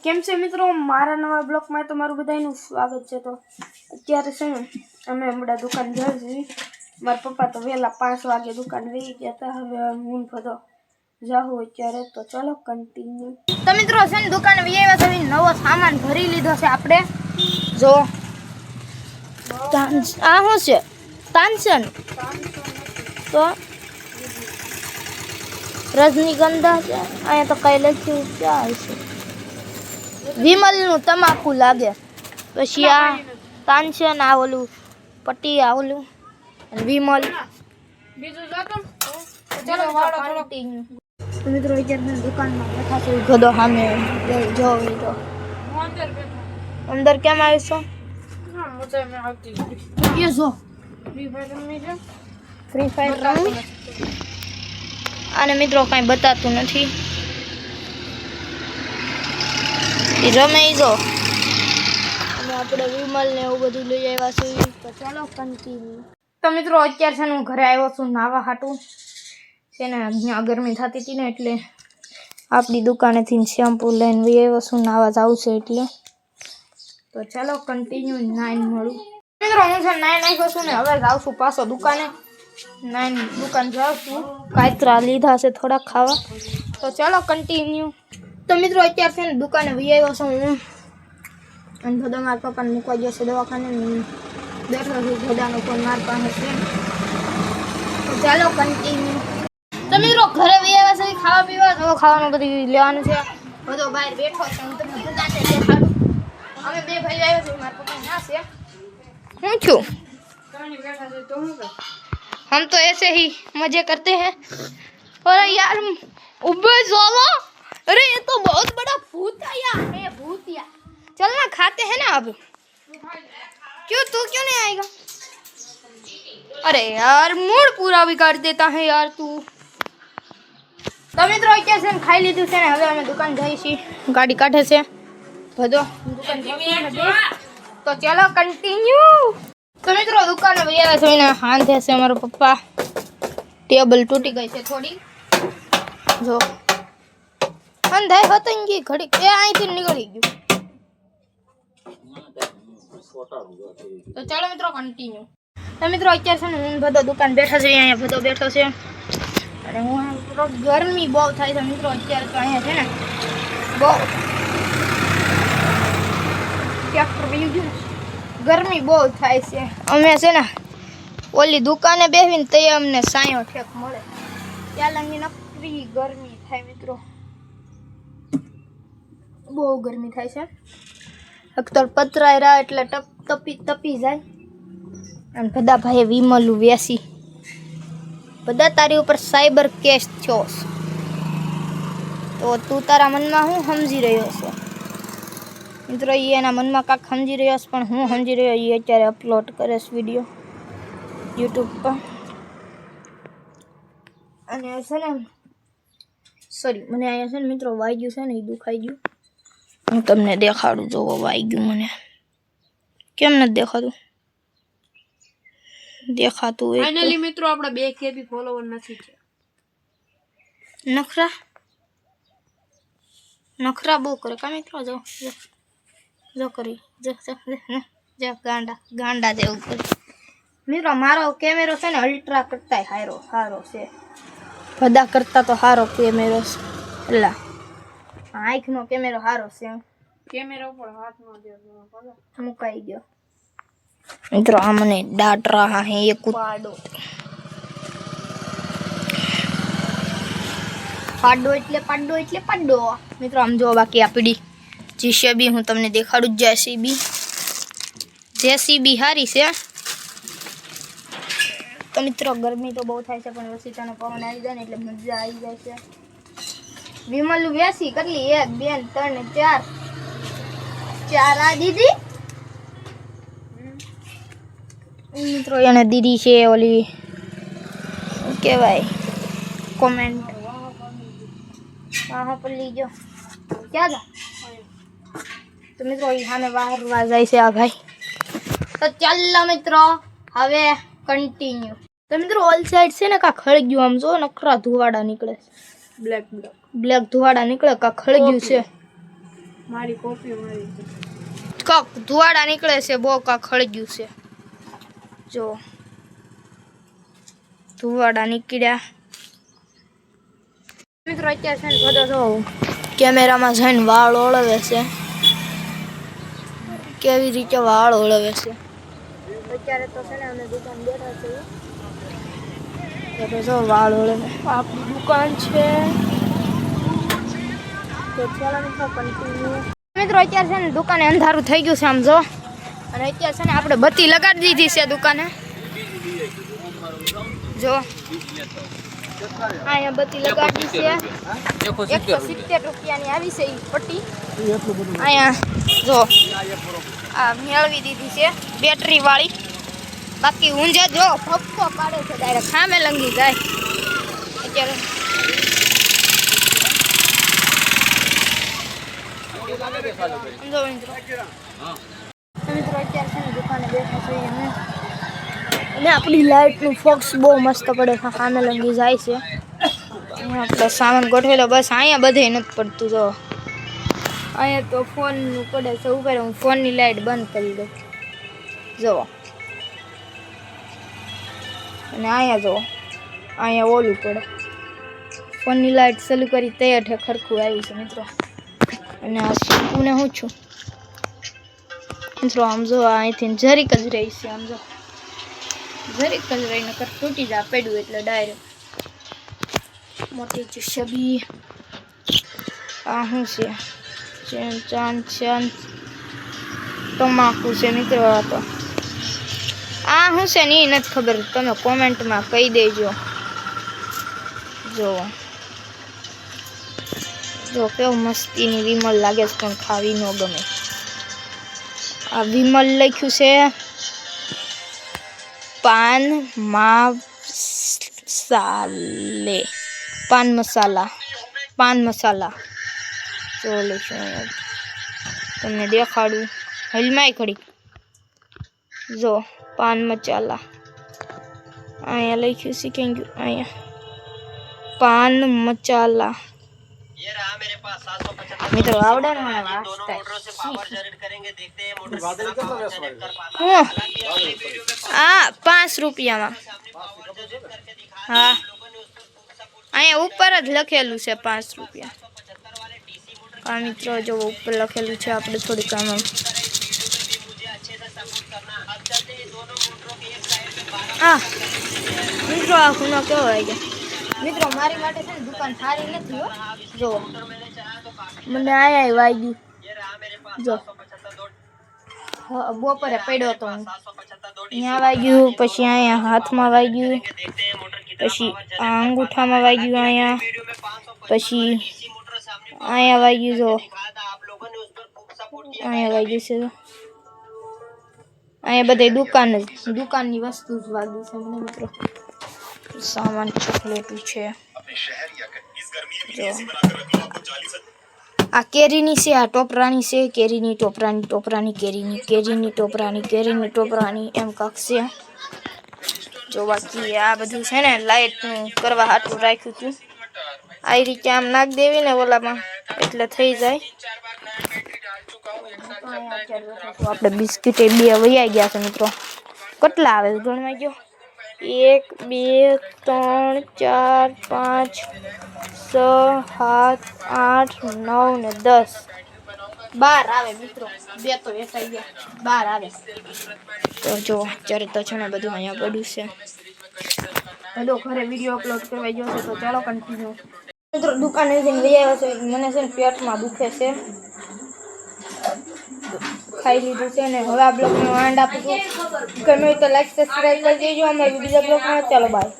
કેમ છે મિત્રો, મારા નવા બ્લોગમાં તમારું બધાનું સ્વાગત છે। તો અત્યારે છે ને અમે હમણાં દુકાન ગયા છીએ। મારા પપ્પા તો વહેલા 5 વાગે દુકાન વહી ગયા હતા। હવે હું બધો જાઉં અત્યારે, તો ચાલો કન્ટિન્યુ। તો મિત્રો છે ને દુકાન વહી આવ્યા છે, નવો સામાન ભરી લીધો છે આપણે। જો આ શું છે? તાનસેન તો રજનીગંધા છે। અહીંયા તો કઈ લખ્યું ક્યાં છે? વિમલ નું તમાકુ લાગે। પછી આ તાનસેન, આ ઓલું પટ્ટી, આ ઓલું વિમલ બીજું જાતો ચલો વાળો કન્ટિન્યુ। મિત્રો અત્યારે દુકાનમાં બેઠા છે, ગધો સામે જો તો અંદર કેમ આવીશો? ના મજા મે આવતી એ જો ફ્રી ફાયર રમી। અને મિત્રો કાંઈ બતાતું નથી, રમે જો। અને આપણે વિમલ ને એવું બધું લઈ આવ્યા છીએ, તો ચાલો કન્ટિન્યુ। તો મિત્રો અત્યારે છે ને હું ઘરે આવ્યો છું નાવા હાટું છે ને, અહીંયા ગરમી થતી હતી ને એટલે આપણી દુકાનેથી શેમ્પૂ લઈને વી આવ્યો છું, નાવા જાવું છે એટલે। તો ચાલો કન્ટિન્યુ નાઈન મળું। મિત્રો હું છે નાઈ નાખ્યો છું ને હવે જાઉં છું પાછો દુકાને। નાઈન દુકાન જાઉં છું, કાતરા લીધા છે થોડા ખાવા, તો ચાલો કન્ટિન્યુ। તો મિત્રો અત્યારે છે ને દુકાને વી આવ્યો છું હું, અને બધા મારા પપ્પાને મૂકવા ગયો છે દવાખાને, બેઠો છું, બધાનો ફોન મારા પાસે છે, તો ચાલો કન્ટિન્યુ। તો મિત્રો ઘરે વી આવ્યા છે ખાવા પીવા, તો ખાવાનું બધું લેવાનું છે, બધો બહાર બેઠો છે, હું તમને બધાને દેખાડું। અમે બે ભાઈ આવ્યા છે, મારા પપ્પા ના છે, હું છું બેઠા છે તો હું हम तो ऐसे ही मजे करते हैं। और यार उबे ज़ोलो, अरे ये तो बहुत बड़ा भूतिया है, भूतिया। चल ना खाते हैं ना अब। क्यों तू क्यों नहीं आएगा? अरे यार मूड पूरा बिगाड़ देता है यार तू। तो મિત્રો અત્યારે છે ને ખાઈ લીધું છે ને હવે અમે દુકાન જઈએ છીએ, ગાડી કાઢે છે બધો દુકાન જઈએ, તો ચાલો કન્ટિન્યુ। તો મિત્રો દુકાને વૈયા છે ને હાંધે છે મારો પપ્પા, ટેબલ તૂટી ગઈ છે થોડી, જો અંધાઈ હતંગ ગઈ ઘડી એ અહીંથી નીકળી ગયું। તો ચાલો મિત્રો કન્ટિન્યુ। તો મિત્રો અત્યારે છે ને હું બધો દુકાન બેઠા છે, અહીંયા બધો બેઠો છે, અને હું ગરમી બહુ થાય છે મિત્રો અત્યારે, તો અહીંયા છે ને બહુ ટ્રેક્ટર વયું ગયું ને, ગરમી બહુ થાય છે। અમે છે ને ઓલી દુકાને બેસીને તો અમને સાયો ઠેક મળે, ત્યાં લગી નકરી ગરમી થાય મિત્રો, બહુ ગરમી થાય છે। અખતર પતરાય રહ્યા એટલે તપી જાય। અને બધા ભાઈ વિમલું વેસી, બધા તારી ઉપર સાયબર કેસ થયો, તો તું તારા મનમાં હું સમજી રહ્યો છો મિત્રો? એ એના મનમાં કાંઈક સમજી રહ્યો છે, પણ હું સમજી રહ્યો એ અત્યારે અપલોડ કરીશ વિડીયો યુટ્યુબ પર। અને છે ને સોરી, મને અહીંયા છે ને મિત્રો વાગ્યું છે ને, એ દુખાઈ ગયું, હું તમને દેખાડું, જોવો વાગ્યું મને, કેમ નથી દેખાતું? દેખાતું હોય ફાઇનલી મિત્રો આપણે 2 KB ફોલોવર નથી છે। નખરા બહુ કરે કા મિત્રો, જો જો કરી જો ગાંડા જેવું કરે મિત્રો। મારો કેમેરો છે ને અલ્ટ્રા કરતા સારો છે, બધા કરતા તો સારો કેમેરો છે, એટલે આંખનો કેમેરો સારો છે, કેમેરો ઉપર હાથ નો દેવો મુકાઈ ગયો મિત્રો। આ મને ડાંટ રહા હે ये પાડો, પાડો એટલે પાડો મિત્રો। આમ જો બાકી આપડી જેસીબી હું તમને દેખાડું, જેસીબી હારી છે। તો મિત્રો ગરમી તો બહુ થાય છે, પણ વસીતાનો પવન આવી જાય ને એટલે મજા આવી જાય છે। વિમલ વેસી કેટલી 1 2 3 4 આ દીદી મિત્રો, એને દીદી છે ઓલી કેવાય કોમેન્ટ વાહ પર લીજો ક્યાં જા। તો મિત્રો એ સામે વારવા જાય છે આ ભાઈ। તો ચાલો મિત્રો હવે કન્ટિન્યુ। તો મિત્રો ઓલ સાઈડ છે ને કા ખળી ગયું, આમ જો નકરા ધુવાડા નીકળે, બ્લેક ધુવાડા નીકળે, કા ખળી ગયું છે। મારી કોપી મારી કાક ધુવાડા નીકળે છે બહુ કાક ખળગ્યું છે જો ધુવાડા નીકળ્યા મિત્રો અત્યારે છે ને બધો જો કેમેરામાં જઈને વાળ ઓળવે છે કેવી રીતે વાળ ઓળવે છે અત્યારે તો છે ને અમે દુકાન બેઠા છીએ તો જો વાળ ઓળવે આપણી દુકાન છે તો ચાલો મિત્રો કન્ટિન્યુ મિત્રો અત્યારે છે ને દુકાને અંધારું થઈ ગયું છે આમ જો અને અત્યારે છે ને આપણે બત્તી લગાડી દીધી છે દુકાને જો અહીંયા બત્તી લગાડી છે 170 રૂપિયાની આવી છે એ પટ્ટી અહીંયા જો આ મેળવી દીધી છે બેટરી વાળી બાકી ઊંઝે જો ફક્કો પાડે છે ડાયરેક્ટ ખામે લંગી જાય અત્યારે મિત્રો અત્યારે છે ને દુકાને બેઠા છીએ અને આપણી લાઇટનું ફોક્સ બહુ મસ્ત પડે છે સામે લંગી જાય છે આપણે સામાન ગોઠવેલો બસ અહીંયા બધે નથી પડતું જો અહીંયા તો ફોનનું પડે છે ઉપર હું ફોનની લાઇટ બંધ કરી દઉં જુઓ અને અહીંયા જુઓ અહીંયા ઓલું પડે ફોનની લાઇટ ચાલુ કરી તૈયાર છે ખરખું આવી છે મિત્રો અને આ શીખુને હું છું મિત્રો આમ જો અહીંથી જરીક જ રહી છે આમ જો જરીક જ રહીને કર તૂટી જા પડ્યું એટલે ડાયરેક્ટ મોટી છબી આ શું છે ચાંદ તમાકુ છે મિત્રો તો આ શું છે ને એ નથી ખબર તમે કોમેન્ટમાં કહી દેજો જો કેવું મસ્તીની વિમલ લાગે છે પણ ખાવી ન ગમે આ વિમલ લખ્યું છે પાન મસાલા જો લખ્યું તમને દેખાડું હલમાય ખડી જો પાન મસાલા અહીંયા લખ્યું શીખી ગયું અહીંયા પાન મસાલા મિત્રો આવડે ને મને વાંચતા હા 5 રૂપિયામાં હા અહીંયા ઉપર જ લખેલું છે 5 રૂપિયા આ મિત્રો જો ઉપર લખેલું છે આપણે થોડીક આમ હા મિત્રો આ ખૂનો કેવો આવી ગયા મિત્રો મારી માટે છે ને દુકાન સારી નથી હો જો મને આયા વાગ્યું જો બપોરે પડ્યો હતો હું અહીંયા વાગ્યું પછી અહીંયા હાથમાં વાગ્યું પછી આ અંગૂઠામાં વાગ્યું અહીંયા પછી અહીંયા વાગ્યું જો અહીંયા વાગ્યું છે અહીંયા બધે દુકાનની વસ્તુ જ વાગી છે મને મિત્રો સામાન ચોકલેટું છે આ કેરીની છે આ ટોપરાની છે કેરીની ટોપરાની એમ કાંક છે જો બાકી આ બધું છે ને લાઇટનું કરવા હાટું રાખ્યું હતું આ રીતે આમ નાખ દેવી ને ઓલામાં એટલે થઈ જાય આપણે બિસ્કિટ એ 2 વૈયા ગયા છે મિત્રો કેટલા આવે ગણવા ગયો 1 2 3 4 5 6 7 8 9 ને 10 12 આવે મિત્રો 2 તો વેચાઈ ગયા 12 આવે તો જો અત્યારે તો છે ને બધું અહીંયા પડ્યું છે બધો ઘરે વિડીયો અપલોડ કરવા ગયો છે તો ચાલો કન્ટિન્યુ મિત્રો દુકાને જઈને લઈ આવ્યો છે મને છે ને પેટમાં દુખે છે ખાઈ લીધું છે ને હવે આ બ્લોગનો એન્ડ આપું છું ગમે તો લાઈક સબસ્ક્રાઈબ કરી દેજો અમે બીજા બ્લોગમાં ચાલો બાય